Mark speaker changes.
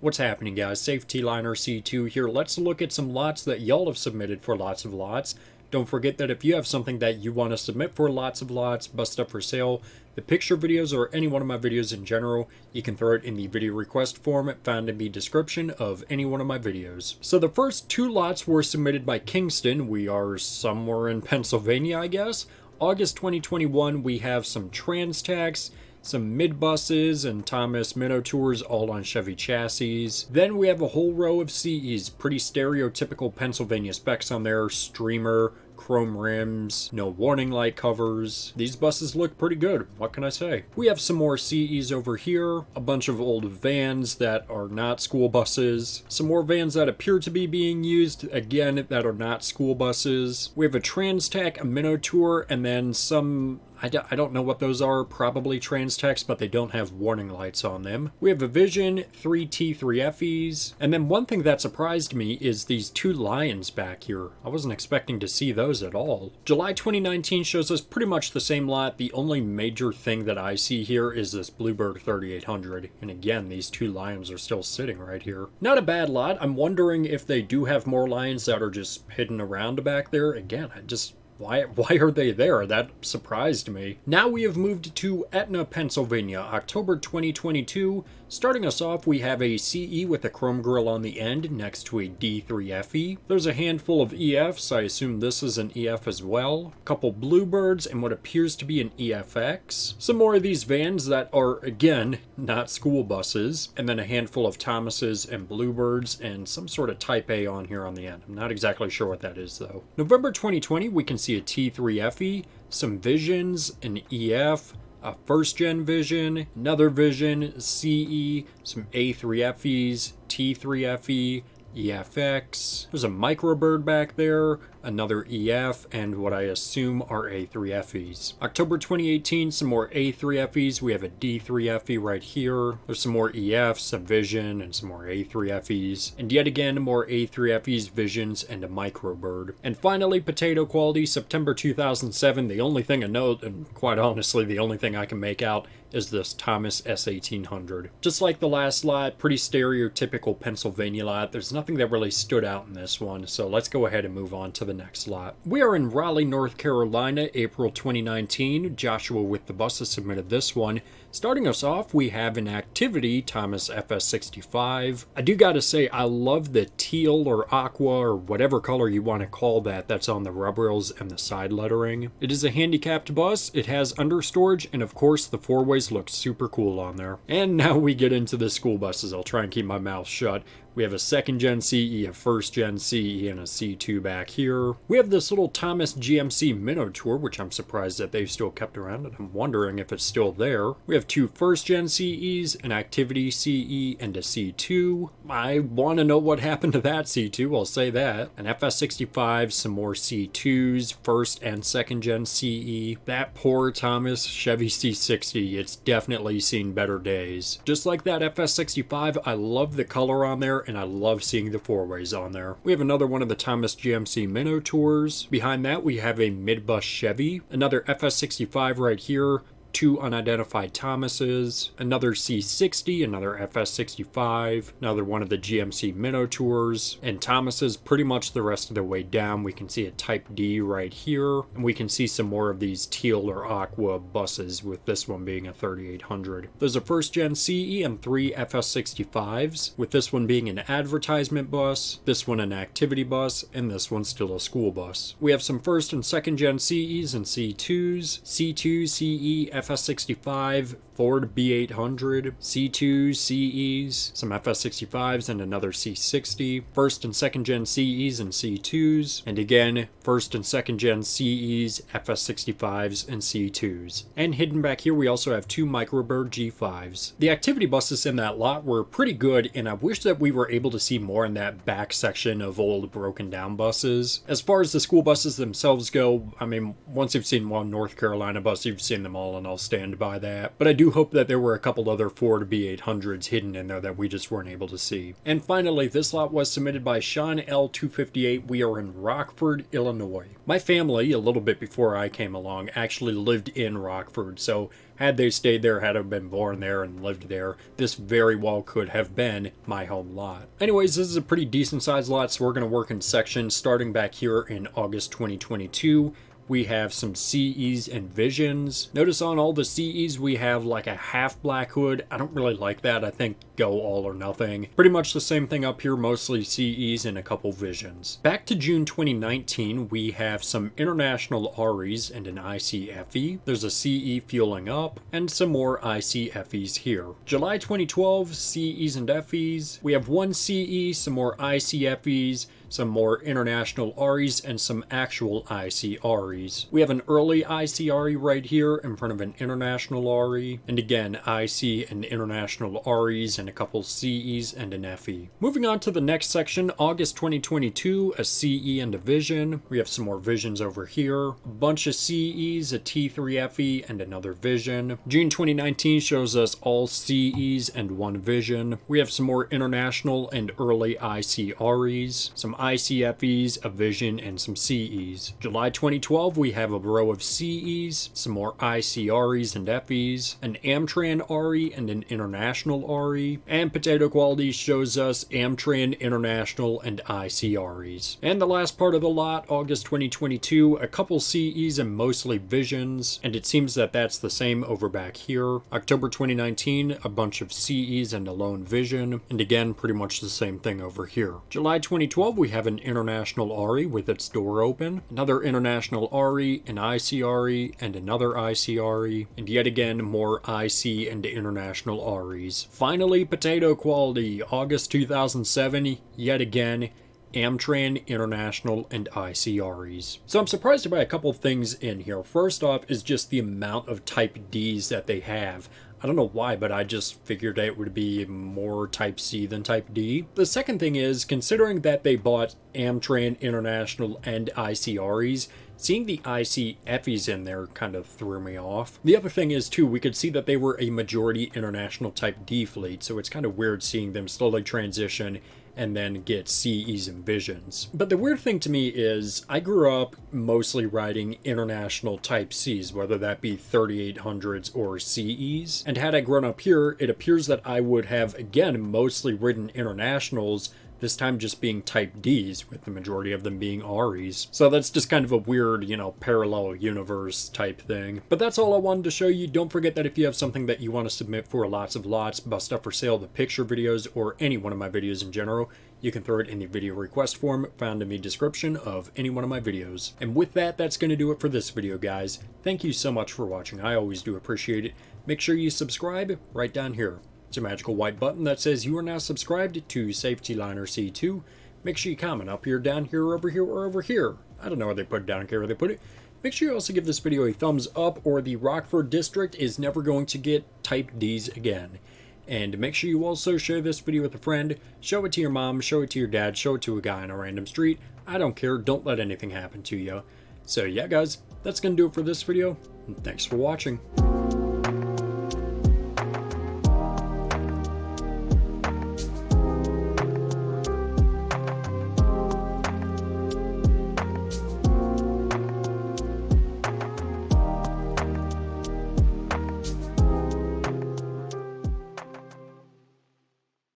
Speaker 1: What's happening, guys? Safety Liner C2 here. Let's look at some lots that y'all have submitted for Lots of Lots. Don't forget that if you have something that you want to submit for Lots of Lots, bust up for sale, the picture videos or any one of my videos in general, you can throw it in the video request form found in the description of any one of my videos. So the first two lots were submitted by Kingston. We are somewhere in Pennsylvania, I guess. August 2021, we have some trans tax, some mid-buses and Thomas Minnow Tours all on Chevy chassis. Then we have a whole row of CEs, pretty stereotypical Pennsylvania specs on there, streamer, chrome rims, no warning light covers. These buses look pretty good, what can I say? We have some more CEs over here, a bunch of old vans that are not school buses, some more vans that appear to be being used, again, that are not school buses. We have a Trans-Tac, a Minnow Tour, and then some I don't know what those are, probably Trans-Tacs, but they don't have warning lights on them. We have a Vision, 3 T3FEs, and then one thing that surprised me is these two Lions back here. I wasn't expecting to see those at all. July 2019 shows us pretty much the same lot. The only major thing that I see here is this Bluebird 3800, and again, these two Lions are still sitting right here. Not a bad lot. I'm wondering if they do have more Lions that are just hidden around back there. Again, Why are they there? That surprised me. Now we have moved to Etna, Pennsylvania, October 2022. Starting us off, we have a CE with a chrome grille on the end next to a D3FE. There's a handful of EFs. I assume this is an EF as well. A couple Bluebirds and what appears to be an EFX. Some more of these vans that are, again, not school buses. And then a handful of Thomases and Bluebirds and some sort of Type A on here on the end. I'm not exactly sure what that is, though. November 2020, we can see a T3FE, some Visions, an EF, a first-gen Vision, another Vision, CE, some A3FEs, T3FE, EFX. There's a Microbird back there, another EF, and what I assume are A3FEs. October 2018, some more A3FEs. We have a D3FE right here. There's some more EFs, a Vision, and some more A3FEs. And yet again, more A3FEs, Visions, and a Microbird. And finally, potato quality, September 2007. The only thing I know, and quite honestly, the only thing I can make out is this Thomas S1800. Just like the last lot, pretty stereotypical Pennsylvania lot. There's nothing that really stood out in this one, so let's go ahead and move on to the next lot. We are in Raleigh, North Carolina, April 2019. Joshua with the buses submitted this one. Starting us off, we have an Activity Thomas FS65. I do gotta say, I love the teal or aqua or whatever color you want to call that that's on the rub rails and the side lettering. It is a handicapped bus, it has understorage, and of course the four ways look super cool on there. And now we get into the school buses. I'll try and keep my mouth shut. We have a second-gen CE, a first-gen CE, and a C2 back here. We have this little Thomas GMC Minnow Tour, which I'm surprised that they've still kept around, and I'm wondering if it's still there. We have two first-gen CEs, an Activity CE, and a C2. I want to know what happened to that C2, I'll say that. An FS65, some more C2s, first and second-gen CE. That poor Thomas Chevy C60, it's definitely seen better days. Just like that FS65, I love the color on there, and I love seeing the four ways on there. We have another one of the Thomas GMC Minnow Tours. Behind that, we have a mid-bus Chevy, another FS65 right here, two unidentified Thomases, another C60, another FS65, another one of the GMC Minnow Tours, and Thomases pretty much the rest of the way down. We can see a Type D right here, and we can see some more of these teal or aqua buses, with this one being a 3800. There's a first-gen CE and three FS65s, with this one being an advertisement bus, this one an activity bus, and this one still a school bus. We have some first and second-gen CEs and C2s, C2, CE, FS65, Ford B800, C2 CEs, some FS65s, and another C60, first and second gen CEs and C2s, and again, first and second gen CEs, FS65s, and C2s. And hidden back here, we also have two Microbird G5s. The activity buses in that lot were pretty good, and I wish that we were able to see more in that back section of old broken down buses. As far as the school buses themselves go, I mean, once you've seen one North Carolina bus, you've seen them all in all I'll stand by that. But I do hope that there were a couple other Ford B800s hidden in there that we just weren't able to see. And finally, this lot was submitted by Sean L258. We are in Rockford, Illinois. My family, a little bit before I came along, actually lived in Rockford, so had they stayed there, had I been born there and lived there, this very well could have been my home lot. Anyways, this is a pretty decent sized lot, so we're going to work in sections starting back here in August 2022. We have some CEs and Visions. Notice on all the CEs we have like a half black hood. I don't really like that. I think go all or nothing. Pretty much the same thing up here, mostly CEs and a couple Visions. Back to June 2019, we have some international REs and an ICFE. There's a CE fueling up and some more ICFEs here. July 2012, CEs and FEs. We have one CE, some more ICFEs, some more international REs, and some actual ICREs. We have an early ICRE right here in front of an international RE, and again, IC and international REs, and a couple CEs and an FE. Moving on to the next section, August 2022, a CE and a Vision. We have some more Visions over here, a bunch of CEs, a T3 FE, and another Vision. June 2019 shows us all CEs and one Vision. We have some more international and early ICREs, some ICFEs, a Vision, and some CEs. July 2012, we have a row of CEs, some more ICREs and FEs, an Amtran RE and an international RE, and Potato Quality shows us Amtran, international, and ICREs. And the last part of the lot, August 2022, a couple CEs and mostly Visions, and it seems that that's the same over back here. October 2019, a bunch of CEs and a lone Vision, and again, pretty much the same thing over here. July 2012, we have an international RE with its door open, another international RE, an ICRE, and another ICRE, and yet again more IC and international REs. Finally, Potato Quality, August 2007, yet again, Amtran, international, and ICREs. So I'm surprised by a couple things in here. First off is just the amount of Type Ds that they have. I don't know why, but I just figured it would be more Type C than Type D. The second thing is, considering that they bought Amtran, International, and ICREs, seeing the ICFEs in there kind of threw me off. The other thing is, too, we could see that they were a majority International Type D fleet, so it's kind of weird seeing them slowly transition and then get CEs and Visions. But the weird thing to me is, I grew up mostly riding international Type Cs, whether that be 3800s or CEs, and had I grown up here, it appears that I would have, again, mostly ridden internationals, this time just being Type Ds, with the majority of them being REs. So that's just kind of a weird, parallel universe type thing. But that's all I wanted to show you. Don't forget that if you have something that you want to submit for lots of lots, bust up for sale, the picture videos, or any one of my videos in general, you can throw it in the video request form found in the description of any one of my videos. And with that, that's going to do it for this video, guys. Thank you so much for watching. I always do appreciate it. Make sure you subscribe right down here. It's a magical white button that says you are now subscribed to Safety Liner C2. Make sure you comment up here, down here, over here, or over here. I don't know where they put it, down here where they put it. Make sure you also give this video a thumbs up, or the Rockford district is never going to get Type Ds again. And make sure you also share this video with a friend. Show it to your mom, show it to your dad, show it to a guy on a random street. I don't care, don't let anything happen to you. So yeah guys, that's going to do it for this video. Thanks for watching.